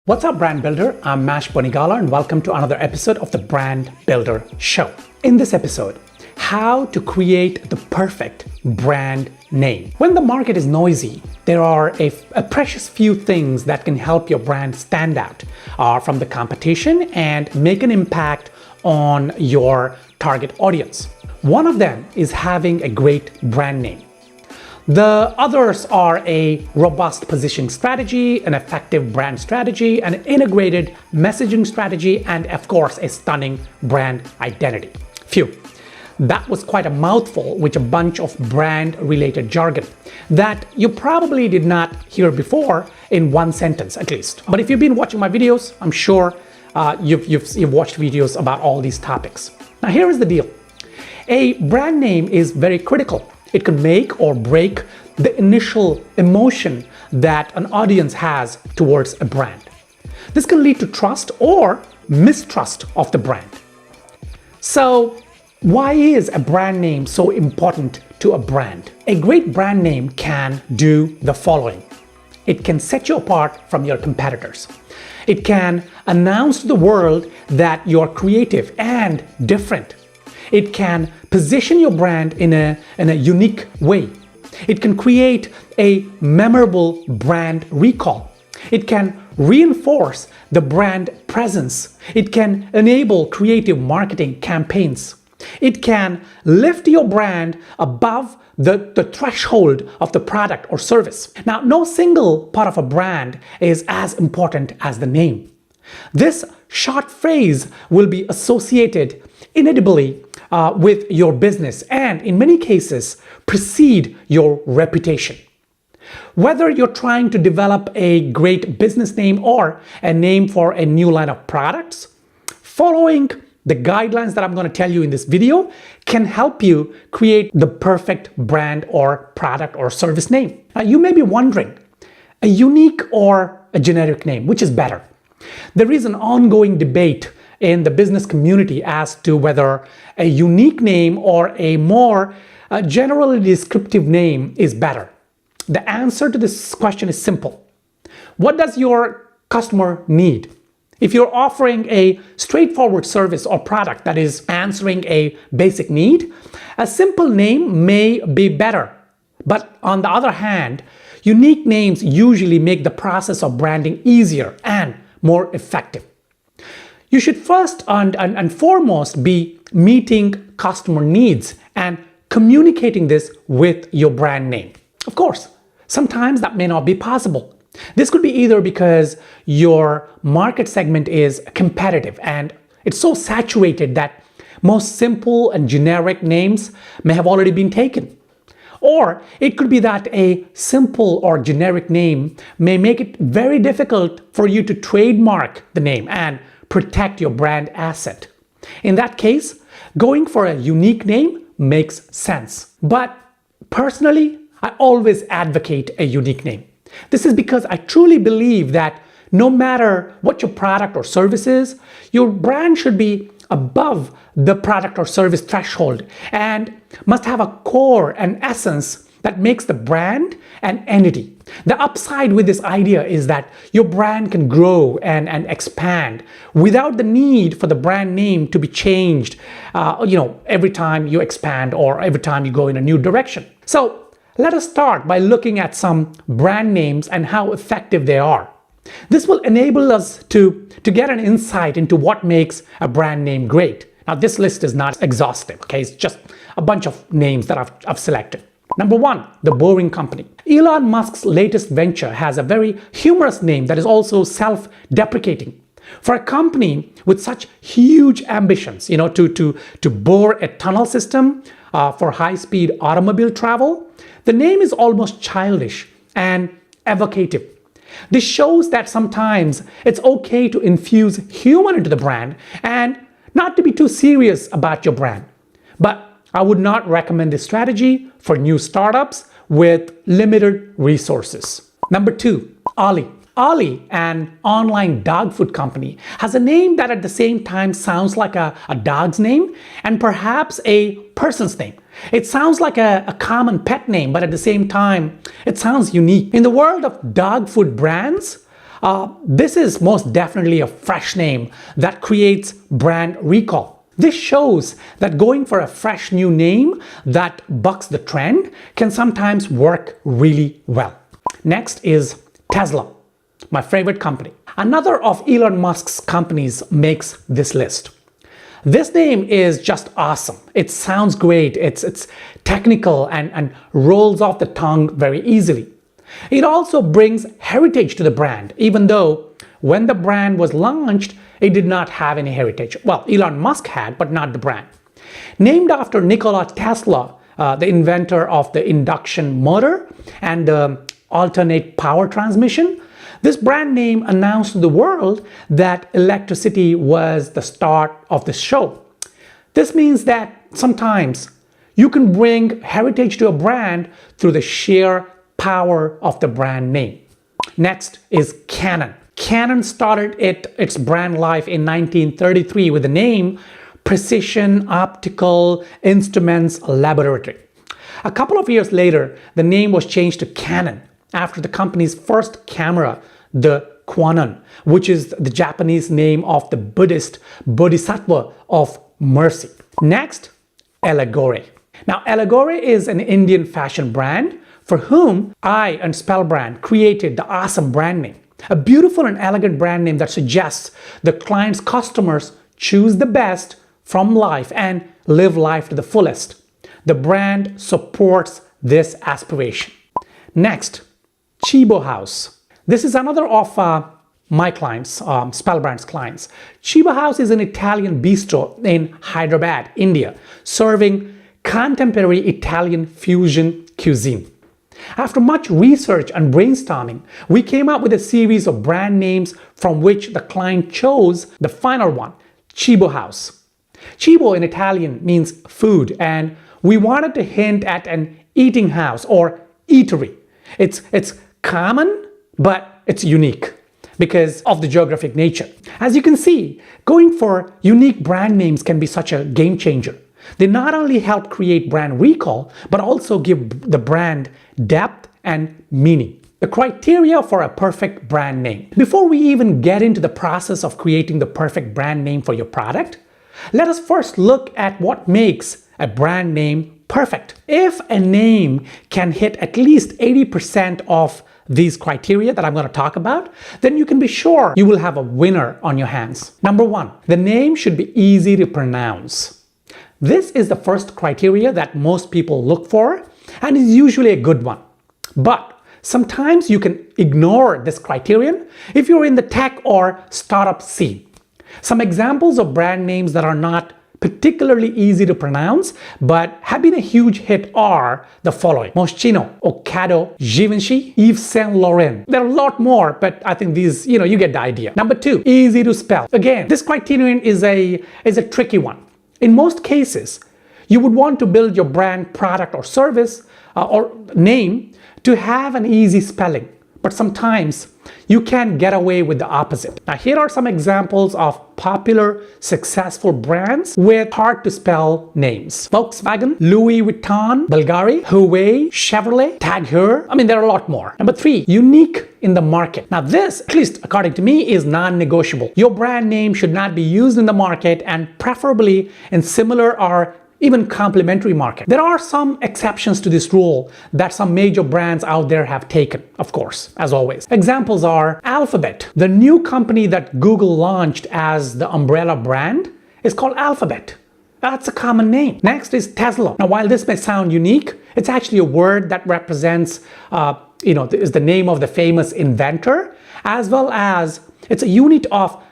What's up, Brand Builder? I'm Bonigala and welcome to another episode of the Brand Builder Show. In this episode, how to create the perfect brand name. When the market is noisy, there are a precious few things that can help your brand stand out from the competition and make an impact on your target audience. One of them is having a great brand name. The others are a robust positioning strategy, an effective brand strategy, an integrated messaging strategy, and of course, a stunning brand identity. Phew, that was quite a mouthful with a bunch of brand-related jargon that you probably did not hear before in one sentence at least. But if you've been watching my videos, I'm sure you've watched videos about all these topics. Now here is the deal. A brand name is very critical. It can make or break the initial emotion that an audience has towards a brand. This can lead to trust or mistrust of the brand. So, why is a brand name so important to a brand? A great brand name can do the following. It can set you apart from your competitors. It can announce to the world that you're creative and different. It can position your brand in a unique way. It can create a memorable brand recall. It can reinforce the brand presence. It can enable creative marketing campaigns. It can lift your brand above the threshold of the product or service. Now, no single part of a brand is as important as the name. This short phrase will be associated inevitably with your business and in many cases precede your reputation. Whether you're trying to develop a great business name or a name for a new line of products, following the guidelines that I'm going to tell you in this video can help you create the perfect brand or product or service name. Now, you may be wondering, a unique or a generic name, which is better? There is an ongoing debate in the business community as to whether a unique name or a more generally descriptive name is better. The answer to this question is simple. What does your customer need? If you're offering a straightforward service or product that is answering a basic need, a simple name may be better. But on the other hand, unique names usually make the process of branding easier and more effective. You should first and foremost be meeting customer needs and communicating this with your brand name. Of course, sometimes that may not be possible. This could be either because your market segment is competitive and it's so saturated that most simple and generic names may have already been taken. Or it could be that a simple or generic name may make it very difficult for you to trademark the name and protect your brand asset. In that case, going for a unique name makes sense. But personally, I always advocate a unique name. This is because I truly believe that no matter what your product or service is, your brand should be above the product or service threshold and must have a core and essence that makes the brand an entity. The upside with this idea is that your brand can grow and expand without the need for the brand name to be changed every time you expand or every time you go in a new direction. So let us start by looking at some brand names and how effective they are. This will enable us to get an insight into what makes a brand name great. Now, this list is not exhaustive, okay? It's just a bunch of names that I've selected. Number one, The Boring Company. Elon Musk's latest venture has a very humorous name that is also self-deprecating. For a company with such huge ambitions, to bore a tunnel system for high-speed automobile travel, the name is almost childish and evocative. This shows that sometimes it's okay to infuse humor into the brand and not to be too serious about your brand. But I would not recommend this strategy for new startups with limited resources. Number two, Ollie. Ollie, an online dog food company, has a name that at the same time sounds like a dog's name and perhaps a person's name. It sounds like a common pet name, but at the same time, it sounds unique. In the world of dog food brands, This is most definitely a fresh name that creates brand recall. This shows that going for a fresh new name that bucks the trend can sometimes work really well. Next is Tesla, my favorite company. Another of Elon Musk's companies makes this list. This name is just awesome. It sounds great. It's technical and rolls off the tongue very easily. It also brings heritage to the brand, even though when the brand was launched, it did not have any heritage. Well, Elon Musk had, but not the brand. Named after Nikola Tesla, the inventor of the induction motor and the alternate power transmission, this brand name announced to the world that electricity was the start of the show. This means that sometimes you can bring heritage to a brand through the sheer power of the brand name. Next is Canon. Canon started its brand life in 1933 with the name Precision Optical Instruments Laboratory. A couple of years later, the name was changed to Canon after the company's first camera, the Kwannon, which is the Japanese name of the Buddhist Bodhisattva of mercy. Next, Allegory. Now, Allegory is an Indian fashion brand for whom I and Spellbrand created the awesome brand name. A beautiful and elegant brand name that suggests the client's customers choose the best from life and live life to the fullest. The brand supports this aspiration. Next, Chibo House. This is another of my clients, Spellbrand's clients. Chibo House is an Italian bistro in Hyderabad, India, serving contemporary Italian fusion cuisine. After much research and brainstorming, we came up with a series of brand names from which the client chose the final one, Chibo House. Cibo in Italian means food, and we wanted to hint at an eating house or eatery. It's common, but it's unique because of the geographic nature. As you can see, going for unique brand names can be such a game changer. They not only help create brand recall, but also give the brand depth and meaning. The criteria for a perfect brand name. Before we even get into the process of creating the perfect brand name for your product, let us first look at what makes a brand name perfect. If a name can hit at least 80% of these criteria that I'm going to talk about, then you can be sure you will have a winner on your hands. Number one, the name should be easy to pronounce. This is the first criteria that most people look for and is usually a good one. But sometimes you can ignore this criterion if you're in the tech or startup scene. Some examples of brand names that are not particularly easy to pronounce but have been a huge hit are the following: Moschino, Ocado, Givenchy, Yves Saint Laurent. There are a lot more, but I think these, you get the idea. Number two, easy to spell. Again, this criterion is a tricky one. In most cases, you would want to build your brand, product, or service or name to have an easy spelling. But sometimes you can get away with the opposite. Now, here are some examples of popular, successful brands with hard to spell names: Volkswagen, Louis Vuitton, Bulgari, Huawei, Chevrolet, Tag Heuer. There are a lot more. Number three, unique in the market. Now, this, at least according to me, is non-negotiable. Your brand name should not be used in the market and preferably in similar or even complementary market. There are some exceptions to this rule that some major brands out there have taken, of course, as always. Examples are Alphabet. The new company that Google launched as the umbrella brand is called Alphabet. That's a common name. Next is Tesla. Now, while this may sound unique, it's actually a word that represents, is the name of the famous inventor, as well as it's a unit of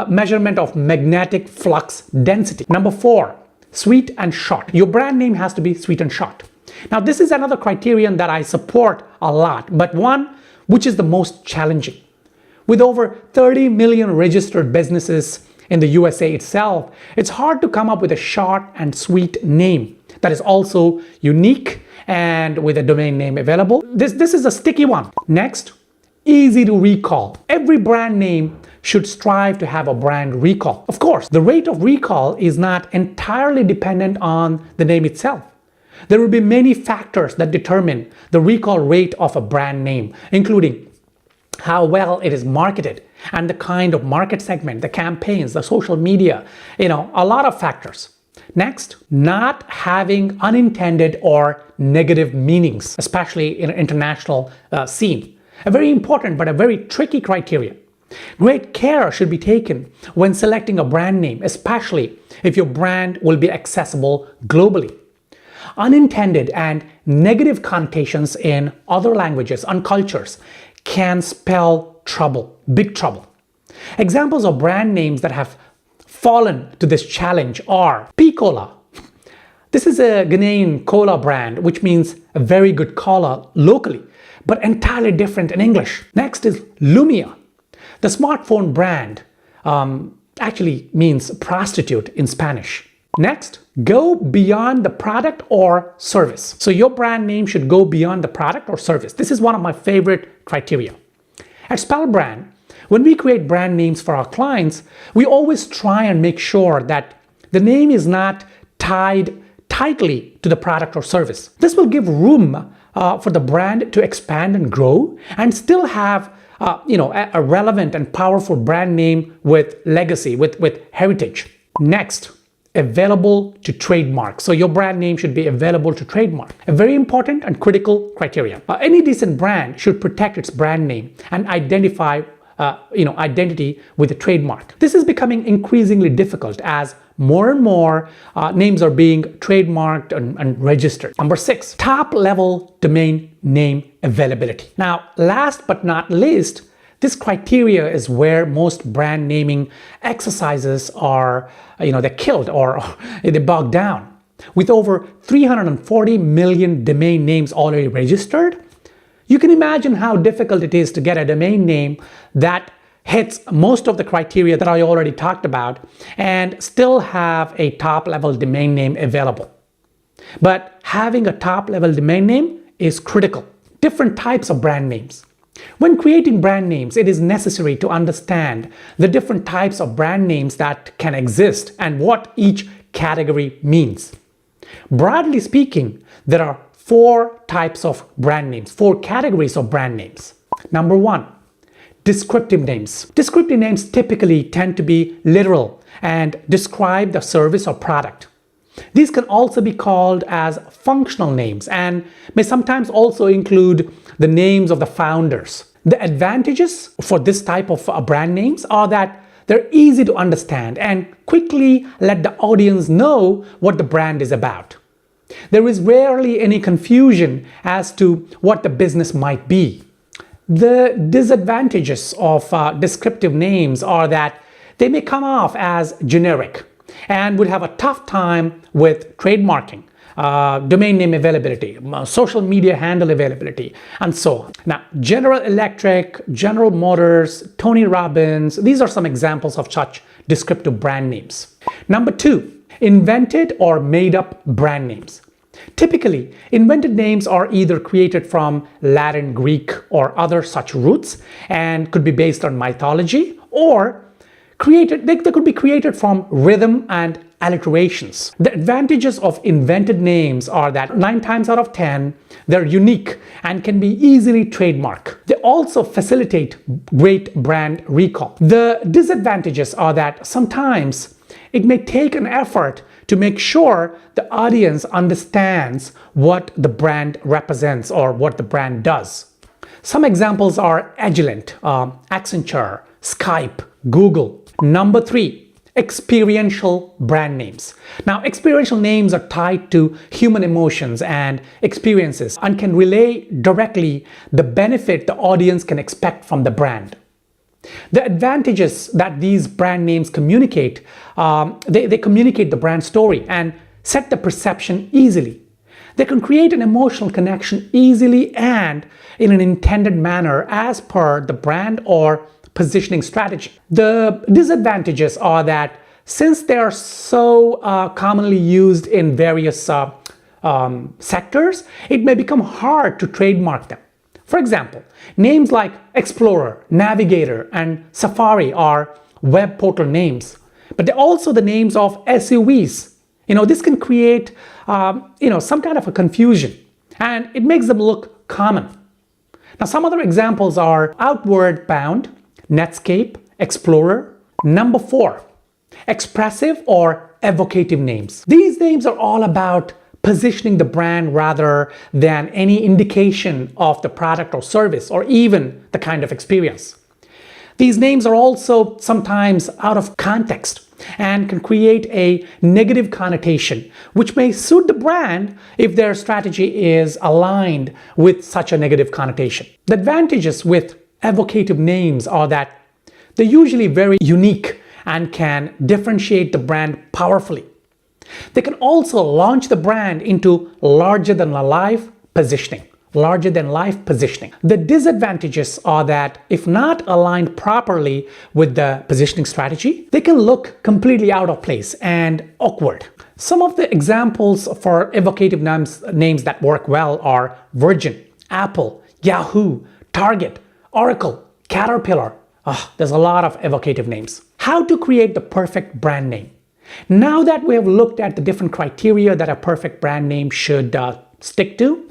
measurement of magnetic flux density. Number four, sweet and short. Your brand name has to be sweet and short. Now, this is another criterion that I support a lot, but one which is the most challenging. With over 30 million registered businesses in the USA itself, it's hard to come up with a short and sweet name that is also unique and with a domain name available. This is a sticky one. Next, easy to recall. Every brand name should strive to have a brand recall. Of course, the rate of recall is not entirely dependent on the name itself. There will be many factors that determine the recall rate of a brand name, including how well it is marketed, and the kind of market segment, the campaigns, the social media, a lot of factors. Next, not having unintended or negative meanings, especially in an international scene. A very important but a very tricky criteria. Great care should be taken when selecting a brand name, especially if your brand will be accessible globally. Unintended and negative connotations in other languages and cultures can spell trouble, big trouble. Examples of brand names that have fallen to this challenge are P-Cola. This is a Ghanaian cola brand, which means a very good cola locally, but entirely different in English. Next is Lumia. The smartphone brand actually means prostitute in Spanish. Next, go beyond the product or service. So your brand name should go beyond the product or service. This is one of my favorite criteria. At Spellbrand, when we create brand names for our clients, we always try and make sure that the name is not tied tightly to the product or service. This will give room for the brand to expand and grow and still have a relevant and powerful brand name with legacy, with heritage. Next, available to trademark. So your brand name should be available to trademark. A very important and critical criteria. Any decent brand should protect its brand name and identify identity with a trademark. This is becoming increasingly difficult as more and more names are being trademarked and registered. Number 6, top-level domain name availability. Now, last but not least, this criteria is where most brand naming exercises are, they're killed or they bog down. With over 340 million domain names already registered, you can imagine how difficult it is to get a domain name that hits most of the criteria that I already talked about and still have a top-level domain name available. But having a top-level domain name is critical. Different types of brand names. When creating brand names, it is necessary to understand the different types of brand names that can exist and what each category means. Broadly speaking, there are 4 types of brand names, 4 categories of brand names. Number 1, descriptive names. Descriptive names typically tend to be literal and describe the service or product. These can also be called as functional names and may sometimes also include the names of the founders. The advantages for this type of brand names are that they're easy to understand and quickly let the audience know what the brand is about. There is rarely any confusion as to what the business might be. The disadvantages of descriptive names are that they may come off as generic and would have a tough time with trademarking, domain name availability, social media handle availability, and so on. Now, General Electric, General Motors, Tony Robbins, these are some examples of such descriptive brand names. Number 2, invented or made up brand names. Typically, invented names are either created from Latin, Greek, or other such roots and could be based on mythology, or they could be created from rhythm and alliterations. The advantages of invented names are that 9 times out of 10, they're unique and can be easily trademarked. They also facilitate great brand recall. The disadvantages are that sometimes it may take an effort to make sure the audience understands what the brand represents or what the brand does. Some examples are Agilent, Accenture, Skype, Google. Number 3, experiential brand names. Now, experiential names are tied to human emotions and experiences and can relay directly the benefit the audience can expect from the brand. The advantages that these brand names communicate, they communicate the brand story and set the perception easily. They can create an emotional connection easily and in an intended manner as per the brand or positioning strategy. The disadvantages are that since they are so commonly used in various sectors, it may become hard to trademark them. For example, names like Explorer, Navigator, and Safari are web portal names, but they're also the names of SUVs. This can create some kind of a confusion, and it makes them look common. Now, some other examples are Outward Bound, Netscape, Explorer. Number 4, expressive or evocative names. These names are all about positioning the brand rather than any indication of the product or service or even the kind of experience. These names are also sometimes out of context and can create a negative connotation, which may suit the brand if their strategy is aligned with such a negative connotation. The advantages with evocative names are that they're usually very unique and can differentiate the brand powerfully. They can also launch the brand into larger-than-life positioning. The disadvantages are that if not aligned properly with the positioning strategy, they can look completely out of place and awkward. Some of the examples for evocative names that work well are Virgin, Apple, Yahoo, Target, Oracle, Caterpillar. There's a lot of evocative names. How to create the perfect brand name? Now that we have looked at the different criteria that a perfect brand name should stick to,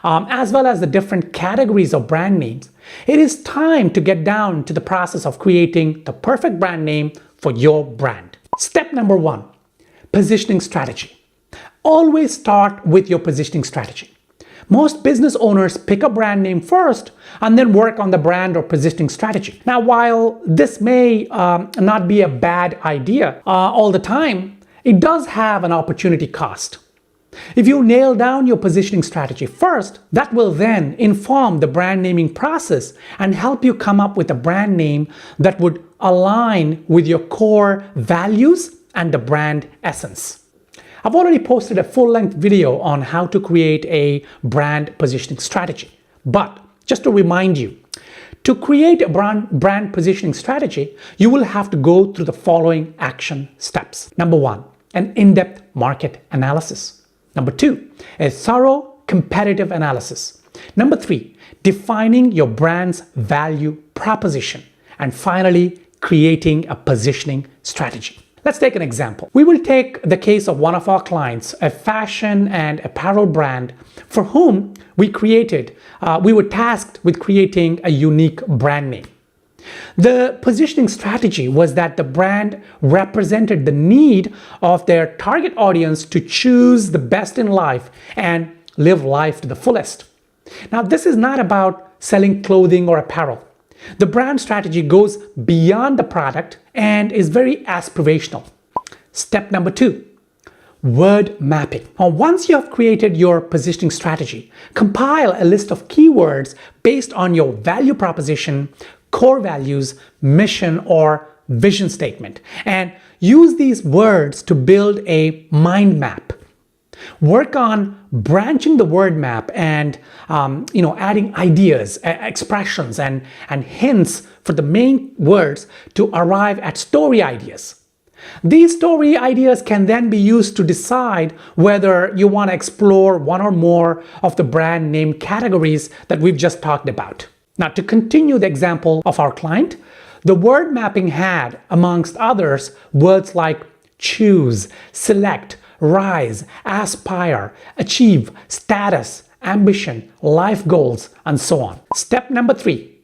as well as the different categories of brand names, it is time to get down to the process of creating the perfect brand name for your brand. Step number 1, positioning strategy. Always start with your positioning strategy. Most business owners pick a brand name first and then work on the brand or positioning strategy. Now, while this may not be a bad idea all the time, it does have an opportunity cost. If you nail down your positioning strategy first, that will then inform the brand naming process and help you come up with a brand name that would align with your core values and the brand essence. I've already posted a full-length video on how to create a brand positioning strategy. But just to remind you, to create a brand positioning strategy, you will have to go through the following action steps. Number 1, an in-depth market analysis. Number 2, a thorough competitive analysis. Number 3, defining your brand's value proposition. And finally, creating a positioning strategy. Let's take an example. We will take the case of one of our clients, a fashion and apparel brand for whom we were tasked with creating a unique brand name. The positioning strategy was that the brand represented the need of their target audience to choose the best in life and live life to the fullest. Now, this is not about selling clothing or apparel. The brand strategy goes beyond the product and is very aspirational. Step number 2, word mapping. Now, once you have created your positioning strategy, compile a list of keywords based on your value proposition, core values, mission, or vision statement, and use these words to build a mind map. Work on branching the word map and adding ideas, expressions, and hints for the main words to arrive at story ideas. These story ideas can then be used to decide whether you want to explore one or more of the brand name categories that we've just talked about. Now, to continue the example of our client, the word mapping had, amongst others, words like choose, select, rise, aspire, achieve, status, ambition, life goals, and so on. Step number 3,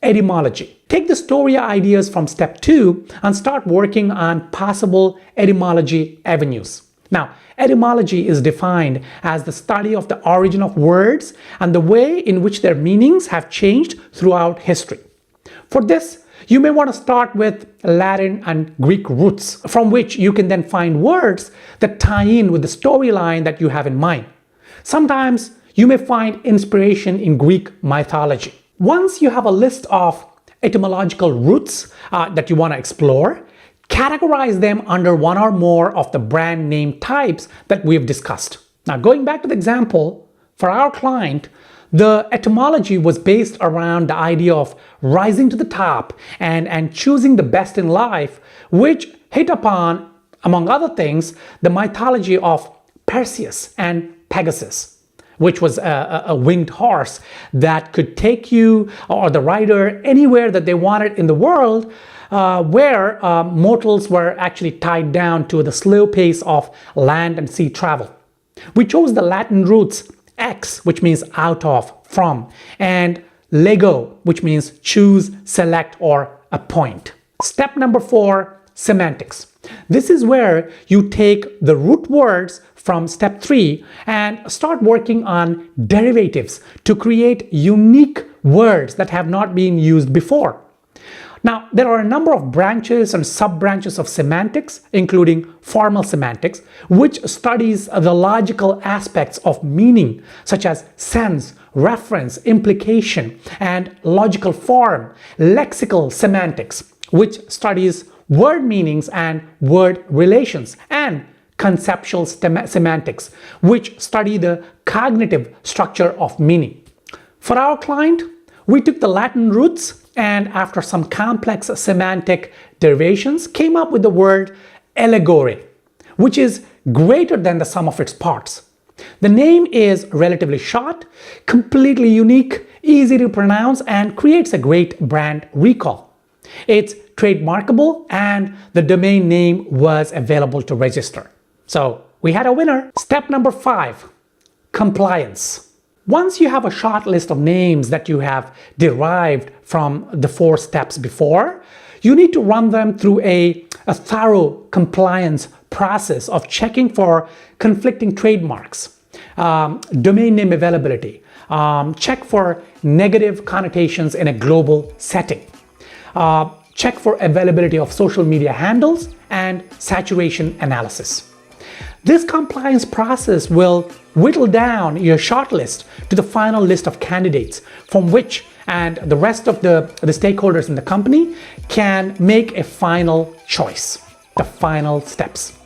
etymology. Take the story ideas from step 2 and start working on possible etymology avenues. Now, etymology is defined as the study of the origin of words and the way in which their meanings have changed throughout history. For this, you may want to start with Latin and Greek roots, from which you can then find words that tie in with the storyline that you have in mind. Sometimes you may find inspiration in Greek mythology. Once you have a list of etymological roots that you want to explore, categorize them under one or more of the brand name types that we've discussed. Now, going back to the example, for our client, the etymology was based around the idea of rising to the top and choosing the best in life, which hit upon, among other things, the mythology of Perseus and Pegasus, which was a winged horse that could take you or the rider anywhere that they wanted in the world, where mortals were actually tied down to the slow pace of land and sea travel. We chose the Latin roots ex, which means out of, from, and Lego, which means choose, select, or appoint. Step number 4, semantics. This is where you take the root words from step 3 and start working on derivatives to create unique words that have not been used before. Now, there are a number of branches and sub-branches of semantics, including formal semantics, which studies the logical aspects of meaning, such as sense, reference, implication, and logical form. Lexical semantics, which studies word meanings and word relations, and conceptual semantics, which study the cognitive structure of meaning. For our client, we took the Latin roots and after some complex semantic derivations came up with the word allegory, which is greater than the sum of its parts. The name is relatively short, completely unique, easy to pronounce, and creates a great brand recall. It's trademarkable and the domain name was available to register. So we had a winner. Step number 5, compliance. Once you have a short list of names that you have derived from the 4 steps before, you need to run them through a thorough compliance process of checking for conflicting trademarks, domain name availability, check for negative connotations in a global setting, check for availability of social media handles, and saturation analysis. This compliance process will whittle down your shortlist to the final list of candidates from which and the rest of the stakeholders in the company can make a final choice, the final steps.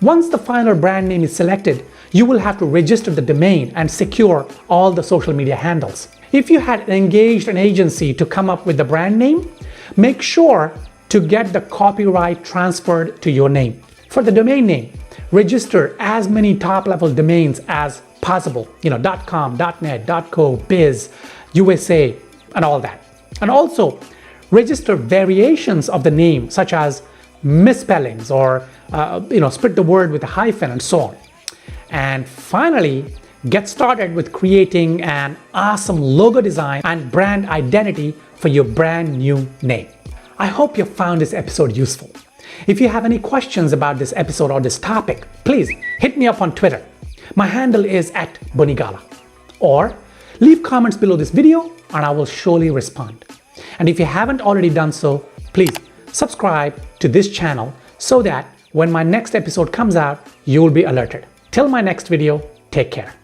Once the final brand name is selected, you will have to register the domain and secure all the social media handles. If you had engaged an agency to come up with the brand name, make sure to get the copyright transferred to your name. For the domain name, register as many top-level domains as possible, .com, .net, .co, biz, USA, and all that. And also register variations of the name, such as misspellings or split the word with a hyphen and so on. And finally, get started with creating an awesome logo design and brand identity for your brand new name. I hope you found this episode useful. If you have any questions about this episode or this topic, please hit me up on Twitter. My handle is @Bonigala. Or leave comments below this video and I will surely respond. And if you haven't already done so, please subscribe to this channel so that when my next episode comes out, you will be alerted. Till my next video, take care.